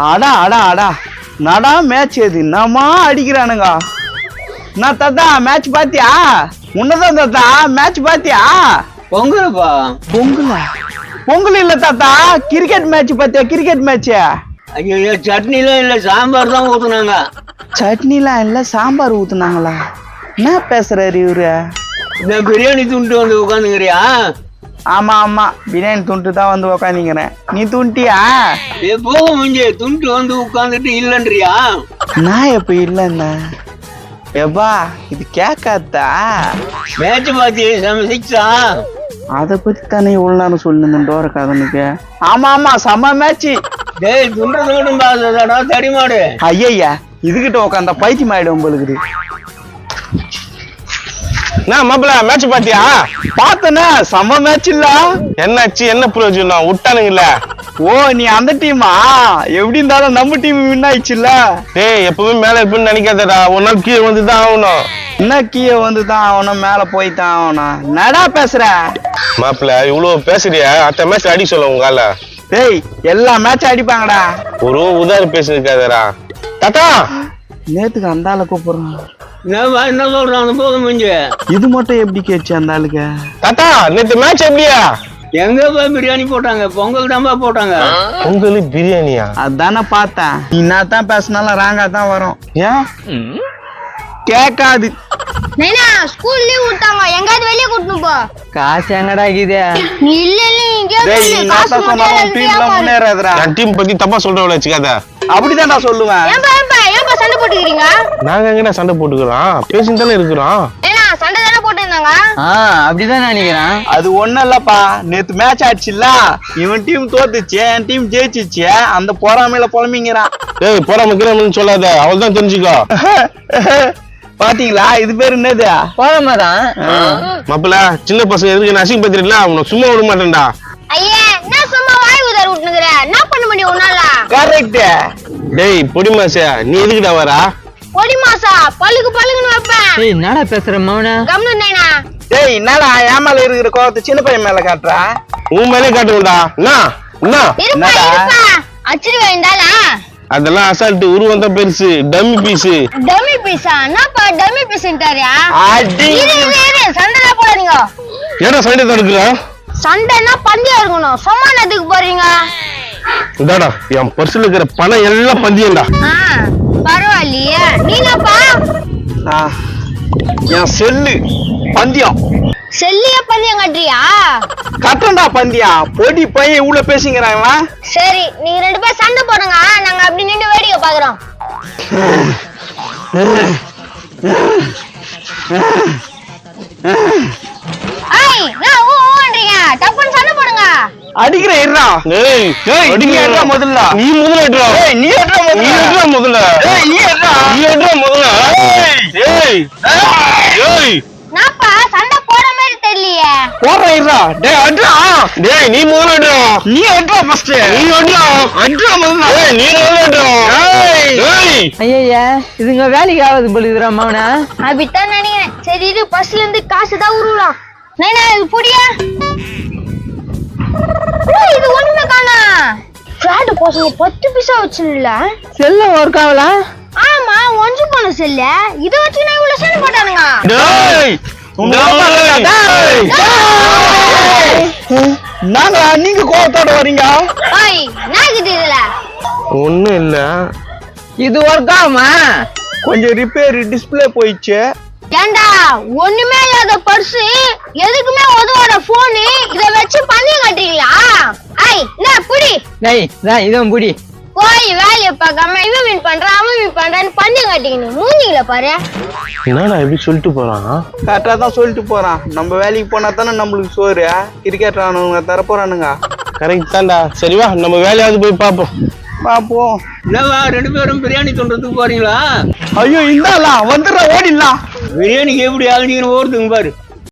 அடா அடா அடா நடா மேட்ச் எது என்னமா அடிக்கிறானுங்க. நான் தாத்தா மேட்ச் பாத்தியா? உன்னதான் தாத்தா மேட்ச் பாத்தியா? பொங்கல்ப்பா. பொங்கலா? பொங்கல் இல்ல தாத்தா, கிரிக்கெட் மேட்ச் பாத்தியா? Cricket match. ஐயோ சட்னிலாம் இல்ல, சாம்பார் தான் ஊத்துனாங்க. சட்னிலாம் இல்ல, சாம்பார் ஊத்துனாங்களா? என்ன பேசுறாரு இவரு? நான் பிரியாணி துண்டு வந்து உட்காந்துக்கிறியா? ஆமா ஆமா, பிரியாணி துண்டு தான் வந்து உக்காந்துக்கிறேன். நீ துண்டியா? எப்போ முடிஞ்சு துண்டு வந்து உட்காந்துட்டு இல்லன்றியா? நான் எப்ப இல்லன்னா எப்பா இது கேக்காத்தா? மேட்ச் பாத்தி சமைச்சா அத பத்தி தானே இவ்வளவு நேரம் சொல்லுங்க டோர கதனுக்கு. ஆமா ஆமா செம்ம மேட்ச். டேய் துண்டதோடும் பாசடா தடிமாடு. ஐயா இதுகிட்ட உட்காந்தா பைத்தியம் ஆயிடும் உங்களுக்கு. நான் மாப்பிள்ள மேட்ச் பாத்தியா? பார்த்தனா செம்ம மேட்ச் இல்ல? என்னாச்சு? என்ன பிரயோஜனம்? விட்டானுங்கல்ல. ஓ நீ அந்த டீமா? எப்படி இருந்தாலும் நம்ம டீம் வின் ஆயிடுச்சுல்ல. டேய் எப்பவுமே மேல இருப்புன்னு நினைக்காதடா, ஒரு நாள் கீழே வந்துதான் ஆகணும். என்ன கீழே வந்துதான் ஆகணும், மேல போய்தான் ஆகணும். நடா பேசுற மாப்பிள்ள இவ்வளவு பேசுறியா? அடுத்த மேட்ச் அடி சொல்ல உங்க ஆள. டேய் எல்லா மேட்சும் அடிப்பாங்கடா. ஒரு உதாரணம் பேசிருக்காதடா தாத்தா. நேத்துக்கு அந்த ஆளை கூப்பிடுறான். என்ன சொல்றான் போதும் முடிஞ்சு. இது மட்டும் எப்படி கேச்சு அந்த ஆளுக்கு? தாத்தா நேத்து மேட்ச் எப்படியா? எங்கப்பா பிரியாணி போட்டாங்க? பொங்கல் தான்ப்பா போட்டாங்க. பொங்கல் பிரியாணியா? அதானே பார்த்தேன். நீ என்ன தான் பேசினாலும் ராங்கா தான் வரும். ஏன் கேட்காது. நைனா ஸ்கூல் லீவ் விட்டாங்க, எங்காவது வெளிய கூட்டிட்டு போ. காசு எங்கடா இருக்குது? நீ இல்ல இங்க டேய் நீ காசு நாட்டா சொன்னாலும் டீம்ல முன்னேறாதடா. என் டீம் பத்தி தப்பா சொல்றவள வச்சுக்காத. அப்படிதான் நான் சொல்லுவேன். ஏன்பா சண்டை போட்டுக்கிறீங்க? நாங்க எங்கடா சண்டை போட்டுக்கிறோம்? பேசிட்டு தானே இருக்கிறோம். ஏனா சண்டை தானே போட்டுருந்தாங்க. அப்படிதான் நினைக்கிறேன். அது ஒண்ணும் இல்லப்பா, நேத்து மேட்ச் ஆச்சுல்ல, இவன் டீம் தோத்துச்சு, என் டீம் ஜெயிச்சிச்சு. அந்த பொறாமையில புலம்பிங்கிறான். டேய் போறாம கிராமன்னு சொல்லாத, அவள் தான் தெரிஞ்சுக்கோ. பாத்தீங்களா இது பேரு என்னது? பொறாமைதான். மாப்பிள்ள சின்ன பசங்க எதுக்கு அசிங்க பத்திரல, அவனை சும்மா விட மாட்டேன்டா. ஐயே என்ன சும்மா வாய் உதற விட்டுங்கற? என்ன பண்ண முடியும் உன்னால? கரெக்ட். டேய் பொடி மாசே, நீ எதுக்குடா வரா? பொடி மாசா பல்லுன்னு வைப்பேன். டேய் என்னடா பேசுற மௌன? கம்னு நைனா. டேய் என்னடா என் மேல இருக்கிற கோவத்தை சின்ன பையன் மேல காட்டுறா? உன் மேலே காட்டுங்கடா. என்ன இருப்பா அச்சிரி வேண்டாலா? அதெல்லாம் அசால்ட், உருவம் தான் பெருசு, டம்மி பீஸ். டம்மி பீஸா? என்னப்பா டம்மி பீஸ்ன்றாரியா? அடி சண்டை போடுறீங்க. ஏடா சண்டை தடுக்குற? சண்டைனா பந்தயம் இருக்கணும், சமானத்துக்கு போறீங்க. இதாடா என் பர்சுல இருக்கிற பணம் எல்லாம் பந்தியம்டா. பரவாயில்லையே. நீங்கப்பா? என் செல்லு பந்தியம். செல்லிய பந்தயம் கட்டுறியா? கட்டண்டா பந்தியம். பொடி பையன் இவ்வளவு பேசிக்கிறாங்களா? சரி நீங்க ரெண்டு பேரும் சண்டை போடுங்க, நாங்க அப்படி நின்று வேடிக்கை பாக்குறோம். டப்புன்னு சண்டை போடுங்க. அடிக்கிறேன் இருடா. ஏய் நீ ஏறா முதல்ல. நீ முதல்ல ஏறா. ஏய் நீ ஏறா முதல்ல. நீ ஏறா முதல்ல. ஏய் நீ ஏறா. நீ ஏறா முதல்ல. ஏய் ஏய் நாப்பா சண்டை போற மாதிரி தெரியலையே. போறா இருடா. டேய் அட்ரா. டேய் நீ முதல்ல ஏறா. நீ அட்ரா ஃபர்ஸ்ட். நீ அட்ரா. அட்ரா முதல்ல. ஏய் நீ முதல்ல ஏறா. ஏய் ஐயா இதுங்க வேலைக்கு ஆகுது போலுதுரா மவன. அப்படித்தான் நினைக்கிறேன். சரி இது பஸ்ல இருந்து காசு தான் உருவலாம். நைனா இது புடியா? இது ஒண்ணுமே காணா. ஃப்ராட் போசங்க 10 பைசா வச்சுல. செல்ல ஒர்க் ஆகல. ஆமா ஒஞ்சு போன செல்ல. இத வச்சு நான் இவ்வளவு செல் போட்டானுங்க. டேய் நாங்க நீங்க கோவத்தோட வரீங்க? ஏய் நாகிது இதுல. ஒண்ணும் இல்ல. இது ஒர்க் ஆகுமா? கொஞ்சம் ரிப்பேர், டிஸ்ப்ளே போயிடுச்சு. ஏண்டா ஒண்ணுமே இல்லாத பர்ஸ், எதுக்குமே உதவாத போன், இத வச்சு பந்தயம் கட்டுறீங்களா? ஐய் என்ன புடி. டேய் நான் இதுவும் புடி. போய் வேலையை பார்க்காம இவன் வின் பண்றான் அவன் வின் பண்றான்னு பந்தயம் கட்டிக்கணும். மூஞ்சிங்கள பாரு. என்னடா இப்படி சொல்லிட்டு போறான்? கரெக்டா தான் சொல்லிட்டு போறான். நம்ம வேலைக்கு போனா தானே நம்மளுக்கு சோறு. கிரிக்கெட் ஆனவங்க தரப்போறானுங்க. கரெக்ட் தான்டா. சரி வா நம்ம வேலையாவது போய் பாப்போம். பாப்போம். என்னவா ரெண்டு பேரும் பிரியாணி தொண்டத்துக்கு போறீங்களா? ஐயோ இந்தாலாம் வந்துடுறா, ஓடிடலாம். பிரியாணிக்கு எப்படி ஆகுனீங்கன்னு ஓடுதுங்க பாரு.